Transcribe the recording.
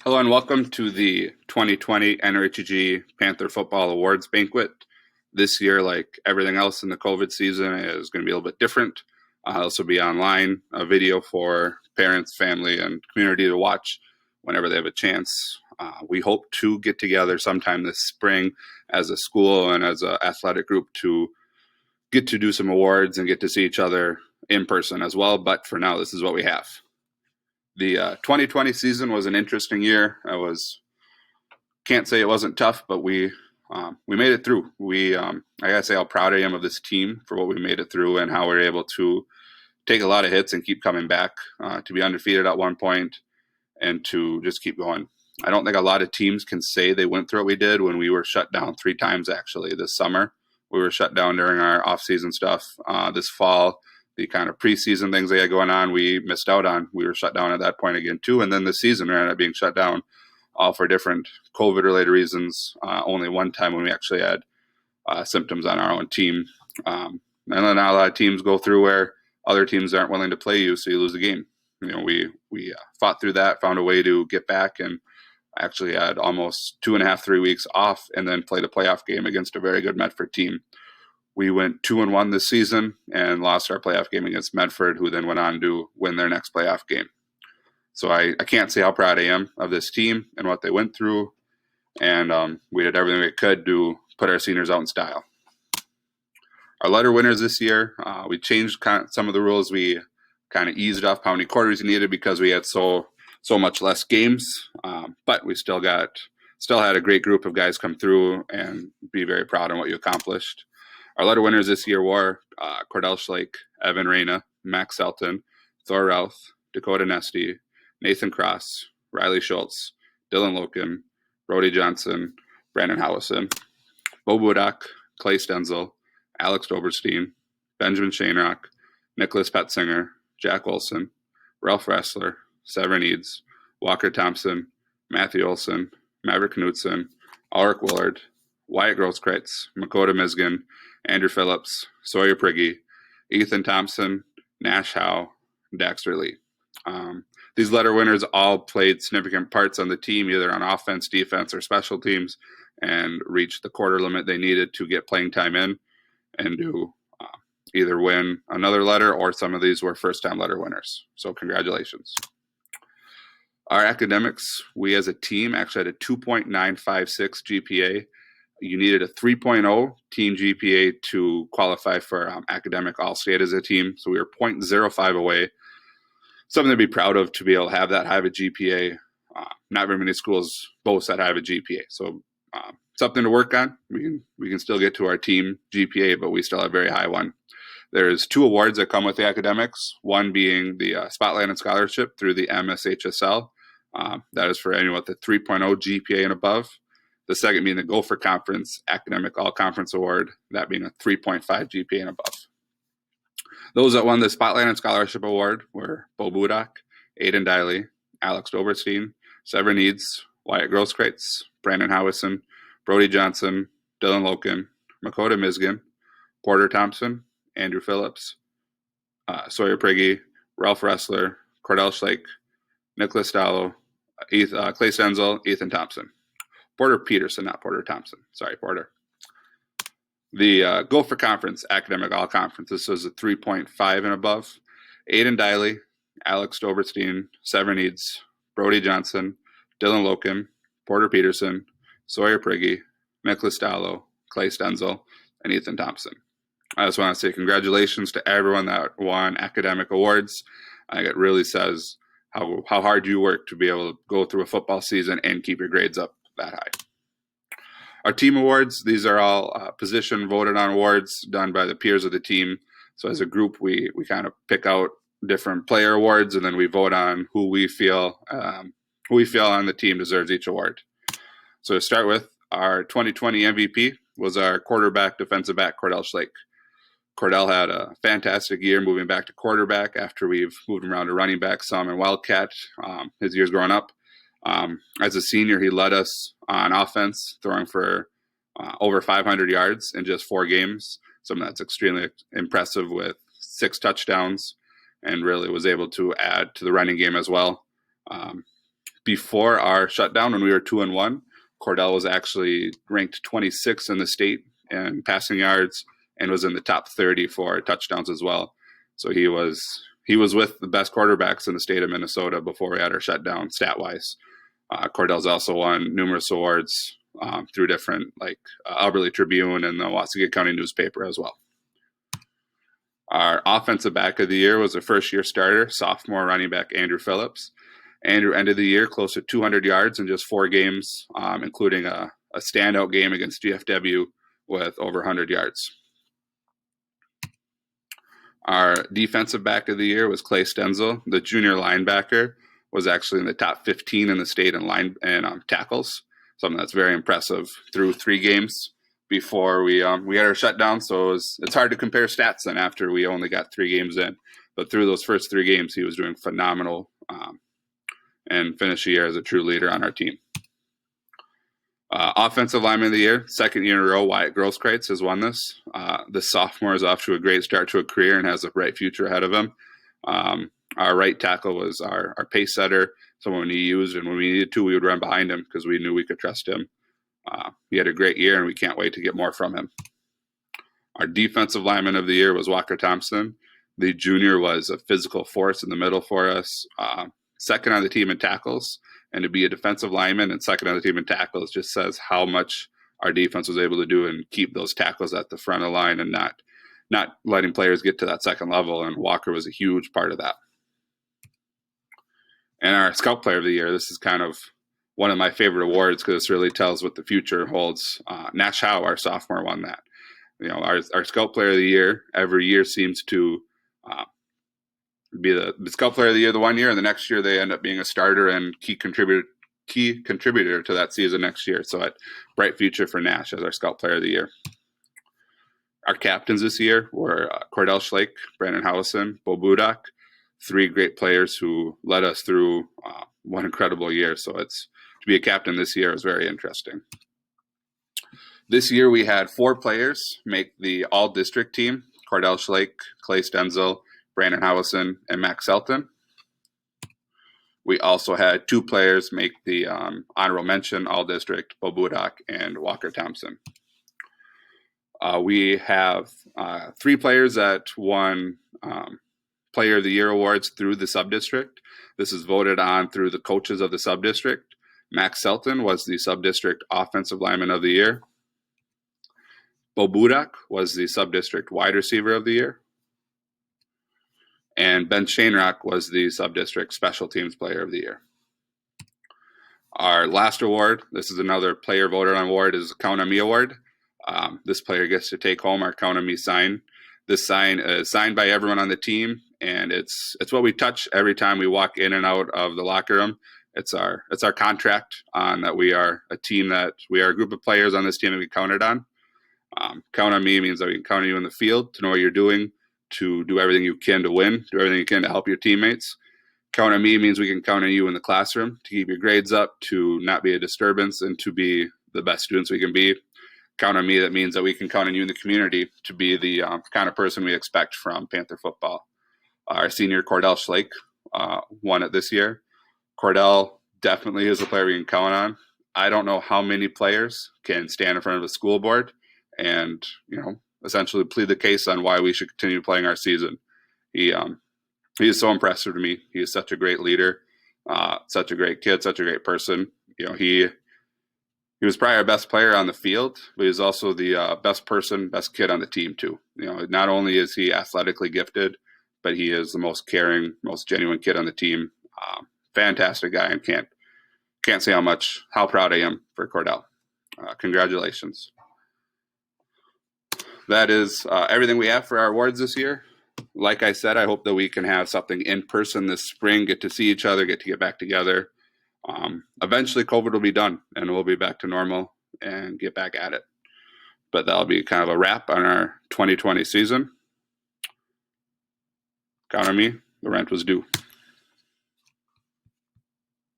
Hello and welcome to the 2020 NRHEG Panther Football Awards Banquet. This year, like everything else in the COVID season, is going to be a little bit different. This will be online, a video for parents, family, and community to watch whenever they have a chance. We hope to get together sometime this spring as a school and as an athletic group to get to do some awards and get to see each other in person as well. But for now, this is what we have. The 2020 season was an interesting year. Can't say it wasn't tough, but we made it through. I gotta say how proud I am of this team for what we made it through and how we were able to take a lot of hits and keep coming back, to be undefeated at one point and to just keep going. I don't think a lot of teams can say they went through what we did when we were shut down 3 times actually this summer. We were shut down during our off-season stuff. This fall, the kind of preseason things they had going on, we missed out on. We were shut down at that point again too. And then this season we ended up being shut down all for different COVID-related reasons. Only one time when we actually had symptoms on our own team. And then a lot of teams go through where other teams aren't willing to play you, so you lose the game. We fought through that, found a way to get back, and actually had almost 2.5-3 weeks off, and then played a playoff game against a very good Medford team. We went 2-1 this season and lost our playoff game against Medford, who then went on to win their next playoff game. So I can't say how proud I am of this team and what they went through. And we did everything we could to put our seniors out in style. Our letter winners this year, we changed some of the rules. We kind of eased off how many quarters you needed because we had so much less games. But we still had a great group of guys come through and be very proud of what you accomplished. Our letter winners this year were Cordell Schlake, Evan Reyna, Max Selton, Thor Routh, Dakota Nesty, Nathan Cross, Riley Schultz, Dylan Loken, Brody Johnson, Brandon Howison, Bo Budak, Clay Stenzel, Alex Doberstein, Benjamin Shanerock, Nicholas Petzinger, Jack Olson, Ralph Ressler, Severin Eads, Walker Thompson, Matthew Olson, Maverick Knutson, Ulrich Willard, Wyatt Grosskreitz, Makota Misgan, Andrew Phillips, Sawyer Prigge, Ethan Thompson, Nash Howe, Daxter Lee. These letter winners all played significant parts on the team, either on offense, defense, or special teams, and reached the quarter limit they needed to get playing time in and to either win another letter, or some of these were first-time letter winners. So congratulations. Our academics, we as a team actually had a 2.956 GPA. You needed a 3.0 team GPA to qualify for academic all-state as a team. So we were 0.05 away. Something to be proud of, to be able to have that high of a GPA. Not very many schools boast that high of a GPA. So something to work on. We can still get to our team GPA, but we still have a very high one. There's 2 awards that come with the academics, one being the Spotlight and Scholarship through the MSHSL. That is for anyone with a 3.0 GPA and above. The second being the Gopher Conference Academic All-Conference Award, that being a 3.5 GPA and above. Those that won the Spotlight and Scholarship Award were Bo Budak, Aiden Diley, Alex Doberstein, Severin Eads, Wyatt Grosskreitz, Brandon Howison, Brody Johnson, Dylan Loken, Makota Misgan, Porter Thompson, Andrew Phillips, Sawyer Prigge, Ralph Ressler, Cordell Schlake, Nicholas Stallo, Clay Stenzel, Ethan Thompson. Porter Peterson, not Porter Thompson. Sorry, Porter. The Gopher Conference Academic All-Conference, this was a 3.5 and above. Aiden Diley, Alex Doberstein, Severin Eads, Brody Johnson, Dylan Loken, Porter Peterson, Sawyer Prigge, Nicholas Stallo, Clay Stenzel, and Ethan Thompson. I just want to say congratulations to everyone that won academic awards. I think it really says how hard you work to be able to go through a football season and keep your grades up that high. Our team awards, these are all position voted on awards done by the peers of the team. So as a group, we kind of pick out different player awards, and then we vote on who we feel on the team deserves each award. So to start with, our 2020 MVP was our quarterback defensive back, Cordell Schlake. Cordell had a fantastic year moving back to quarterback after we've moved him around to running back some and Wildcat his years growing up. As a senior, he led us on offense, throwing for over 500 yards in just 4 games. Something that's extremely impressive with 6 touchdowns, and really was able to add to the running game as well. before our shutdown, when we were 2-1, Cordell was actually ranked 26th in the state in passing yards and was in the top 30 for touchdowns as well. So he was with the best quarterbacks in the state of Minnesota before we had our shutdown stat-wise. Cordell's also won numerous awards through different, like Alberley Tribune and the Watsonga County newspaper as well. Our offensive back of the year was a first-year starter, sophomore running back Andrew Phillips. Andrew ended the year close to 200 yards in just 4 games, including a standout game against GFW with over 100 yards. Our defensive back of the year was Clay Stenzel. The junior linebacker was actually in the top 15 in the state in tackles, something that's very impressive through 3 games before we had our shutdown. So it's hard to compare stats then after we only got 3 games in. But through those first 3 games, he was doing phenomenal and finished the year as a true leader on our team. Offensive lineman of the year, 2nd year in a row, Wyatt Grosskreitz has won this. The sophomore is off to a great start to a career and has a bright future ahead of him. Our right tackle was our pace setter, someone he used, and when we needed to, we would run behind him because we knew we could trust him. He had a great year, and we can't wait to get more from him. Our defensive lineman of the year was Walker Thompson. The junior was a physical force in the middle for us, 2nd on the team in tackles. And to be a defensive lineman and 2nd on the team in tackles just says how much our defense was able to do and keep those tackles at the front of the line and not letting players get to that 2nd level. And Walker was a huge part of that. And our Scout Player of the Year, this is kind of one of my favorite awards because this really tells what the future holds. Nash Howe, our sophomore, won that. Our Scout Player of the Year every year seems to be the Scout Player of the Year the one year, and the next year they end up being a starter and key contributor to that season next year. So a bright future for Nash as our Scout Player of the Year. Our captains this year were Cordell Schlake, Brandon Howison, Bo Budak, 3 great players who led us through one incredible year. So to be a captain this year is very interesting. This year we had 4 players make the all-district team: Cordell Schlake, Clay Stenzel, Brandon Howison, and Max Selton. We also had 2 players make the honorable mention all-district: Bo Budak and Walker Thompson. We have 3 players that won Player of the Year awards through the sub-district. This is voted on through the coaches of the sub-district. Max Selton was the sub-district offensive lineman of the year. Bo Budak was the sub-district wide receiver of the year. And Ben Shainrock was the sub-district special teams player of the year. Our last award, this is another player voted on award, is the Count on Me award. This player gets to take home our Count on Me sign. This sign is signed by everyone on the team, and it's what we touch every time we walk in and out of the locker room. It's our contract on that we are a team, that we are a group of players on this team that we counted on. Count on Me means that we can count on you in the field to know what you're doing, to do everything you can to win, do everything you can to help your teammates. Count on Me means we can count on you in the classroom to keep your grades up, to not be a disturbance, and to be the best students we can be. Count on Me, that means that we can count on you in the community to be the kind of person we expect from Panther football. Our senior, Cordell Schlake, won it this year. Cordell definitely is a player we can count on. I don't know how many players can stand in front of a school board and, essentially plead the case on why we should continue playing our season. He is so impressive to me. He is such a great leader, such a great kid, such a great person. He was probably our best player on the field, but he's also the best kid on the team too. Not only is he athletically gifted, but he is the most caring, most genuine kid on the team. Fantastic guy, and can't say how proud I am for Cordell. Congratulations. That is everything we have for our awards this year. Like I said, I hope that we can have something in person this spring, get to see each other, get back together. Eventually COVID will be done and we'll be back to normal and get back at it. But that'll be kind of a wrap on our 2020 season. Count on me, the rent was due.